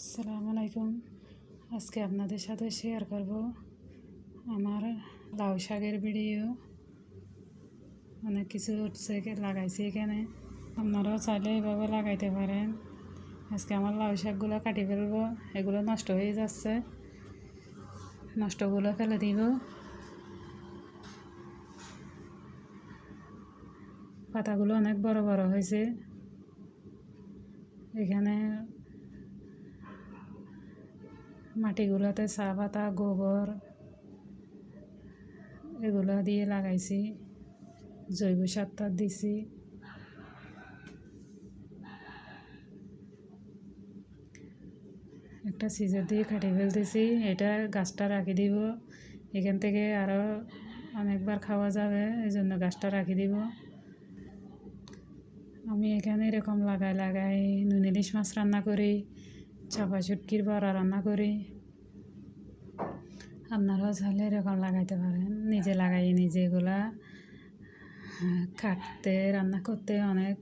আসসালামু আলাইকুম। আজকে আপনাদের সাথে শেয়ার করব আমার লাউ শাকের ভিডিও। অনেক কিছু উঠছে লাগাইছি এখানে, আপনারাও চাইলে এইভাবে লাগাইতে পারেন। আজকে আমার লাউ শাকগুলো কাটি ফেলবো, এগুলো নষ্ট হয়ে যাচ্ছে, নষ্টগুলো ফেলে দিব। পাতাগুলো অনেক বড় বড় হয়েছে। এখানে মাটিগুলোতে চা পাতা, গোবর এগুলো দিয়ে লাগাইছি, জৈব সার দিছি। একটা সিজার দিয়ে কাটিয়ে ফেলতেছি, এটা গাছটা রাখি দিব। এখান থেকে আরও অনেকবার খাওয়া যাবে, এই জন্য গাছটা রাখি দিব। আমি এখানে এরকম লাগাই নুন ইলিশ মাছ রান্না করি, চাপা শুটকির বড়া রান্না করি। আপনারাও চাইলে এরকম লাগাইতে পারেন। নিজে লাগাই নিজে এগুলা কাটতে রান্না করতে অনেক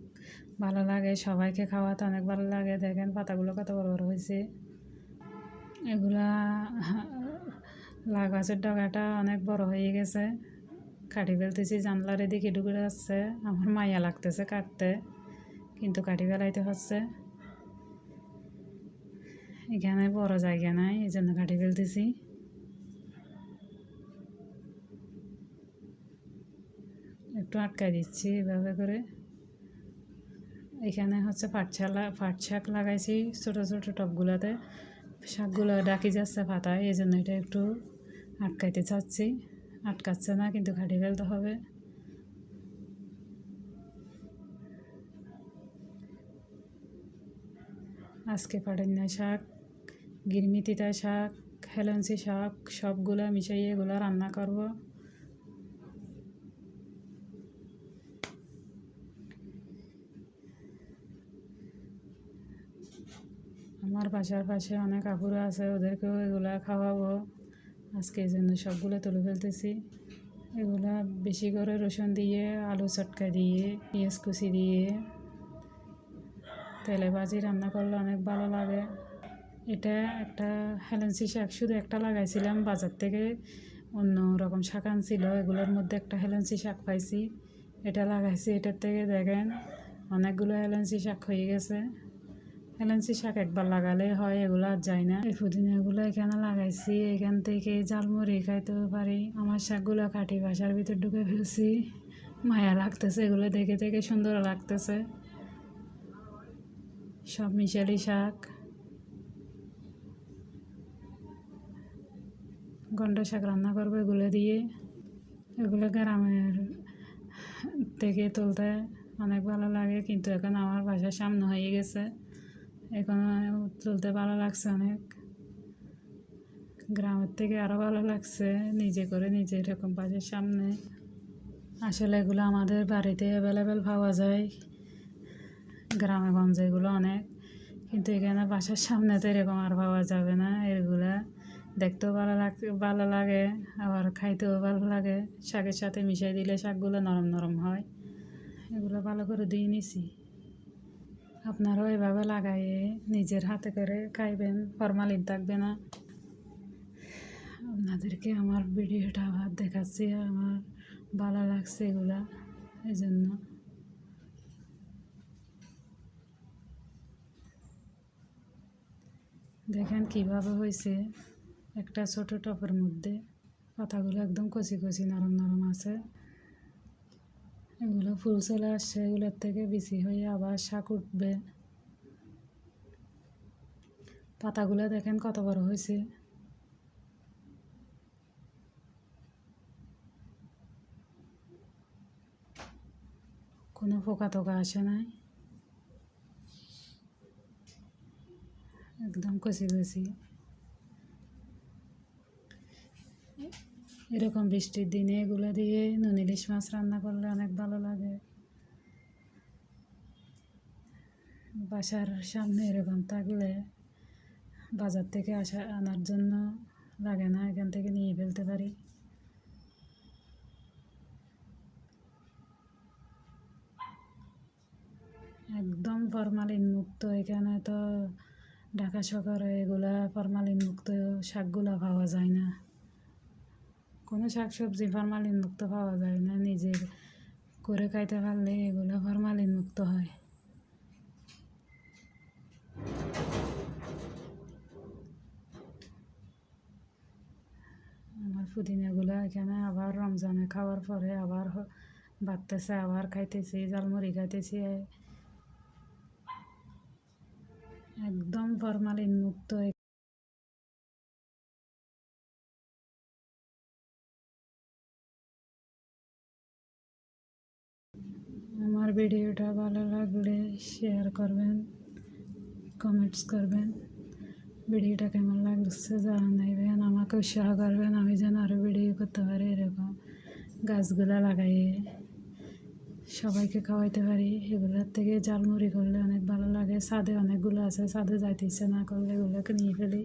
ভালো লাগে, সবাইকে খাওয়াতে অনেক ভালো লাগে। দেখেন পাতাগুলো কত বড় বড় হয়েছে। এগুলা লাউ গাছের ডগাটা অনেক বড় হয়ে গেছে, কাটি ফেলতেছি। জানলার এদিকে ঢুকে যাচ্ছে, আমার মায়া লাগতেছে কাটতে, কিন্তু কাটি ফেলাইতে হচ্ছে। এখানে বড় জায়গা নাই, এই জন্য কাটি ফেলতেছি। একটু আটকাই দিচ্ছি এভাবে করে। এখানে হচ্ছে পাট শাক লাগাইছি ছোটো ছোটো টবগুলোতে। শাকগুলো ডাকি যাচ্ছে পাতায়, এই জন্য এটা একটু আটকাইতে চাচ্ছি। আটকাচ্ছে না, কিন্তু কাটি ফেলতে হবে। আজকে পাটেন্না শাক, গিরমিতিতা শাক, হেলেঞ্চি শাক সবগুলো মিশিয়ে এগুলো রান্না করব। আমার বাসার পাশে অনেক আপুরা আছে, ওদেরকেও এগুলা খাওয়াবো আজকে, এই জন্য সবগুলো তুলে ফেলতেছি। এগুলা বেশি করে রসুন দিয়ে, আলু চটকা দিয়ে, পেঁয়াজ কুচি দিয়ে তেলে ভাজি রান্না করলে অনেক ভালো লাগে। এটা একটা হেলেঞ্চি শাক, শুধু একটা লাগাইছিলাম বাজার থেকে, অন্য রকম শাক আনছিল, এগুলোর মধ্যে একটা হেলেঞ্চি শাক পাইছি, এটা লাগাইছি। এটার থেকে দেখেন অনেকগুলো হেলেঞ্চি শাক হয়ে গেছে। হেলেঞ্চি শাক একবার লাগালে হয়, এগুলো আর যায় না। এই পুদিনাগুলো এখানে লাগাইছি, এখান থেকে ঝালমুড়ি খাইতেও পারি। আমার শাকগুলো কাটি বাসার ভিতর ঢুকে ফেলছি, মায়া লাগতেছে, এগুলো দেখে দেখে সুন্দর লাগতেছে। সব মিশালি শাক, গন্ড শাক রান্না করবো এগুলো দিয়ে। এগুলো গ্রামের থেকে তুলতে অনেক ভালো লাগে, কিন্তু এখন আমার বাসার সামনে হয়ে গেছে, এখন তুলতে ভালো লাগছে অনেক। গ্রামের থেকে আরও ভালো লাগছে নিজে করে, নিজে এরকম বাসার সামনে। আসলে এগুলো আমাদের বাড়িতে অ্যাভেলেবেল পাওয়া যায়, গ্রামে গঞ্জে এগুলো অনেক, কিন্তু এখানে বাসার সামনে তো এরকম আর পাওয়া যাবে না। এগুলা দেখতেও ভালো লাগে, আবার খাইতেও ভালো লাগে। শাকের সাথে মিশিয়ে দিলে শাকগুলো নরম নরম হয়। এগুলো ভালো করে দিয়ে নিছি। আপনারাও এভাবে লাগাইয়ে নিজের হাতে করে খাইবেন, ফরমালিন থাকবে না। আপনাদেরকে আমার ভিডিওটা আবার দেখাচ্ছি, আমার ভালো লাগছে এগুলা, এই জন্য। দেখেন কিভাবে হয়েছে একটা ছোট টবের মধ্যে। পাতাগুলো একদম কচি কচি নরম নরম আছে। এগুলো ফুল চলে আসছে, এগুলোর থেকে বেশি হয়ে আবার শাক উঠবে। পাতাগুলো দেখেন কত বড় হয়েছে। কোনো পোকা টোকা আসে নাই, একদম কচি কচি। এরকম বৃষ্টির দিনে এগুলো দিয়ে নুন ইলিশ মাছ রান্না করলে অনেক ভালো লাগে। বাসার সামনে এরকম থাকলে বাজার থেকে আনার জন্য লাগে না, এখান থেকে নিয়ে ফেলতে পারি। একদম ফরমালিন মুক্ত, এখানে তো ঢাকা শহরে এগুলা ফরমালিন মুক্ত শাকগুলা পাওয়া যায় না, কোনো শাক সবজি ফরমালিন মুক্ত পাওয়া যায় না। নিজের করে খাইতে পারলে এগুলো ফরমালিন মুক্ত হয়। আমার পুদিনাগুলো এখানে আবার রমজানে খাওয়ার পরে আবার বাড়তেছে, আবার খাইতেছি, ঝালমুড়ি খাইতেছি, একদম ফরমালিন মুক্ত। আমার ভিডিওটা ভালো লাগলে শেয়ার করবেন, কমেন্টস করবেন, ভিডিওটা কেমন লাগছে জানাইবেন, আমাকে উৎসাহ করবেন আমি যেন আরও ভিডিও করতে পারি, এরকম গাছগুলা লাগাইয়ে সবাইকে খাওয়াইতে পারি। এগুলোর থেকে ঝালমুড়ি করলে অনেক ভালো লাগে। ছাদে অনেকগুলো আছে, ছাদে যাইতে ইচ্ছে না করলে এগুলোকে নিয়ে ফেলি।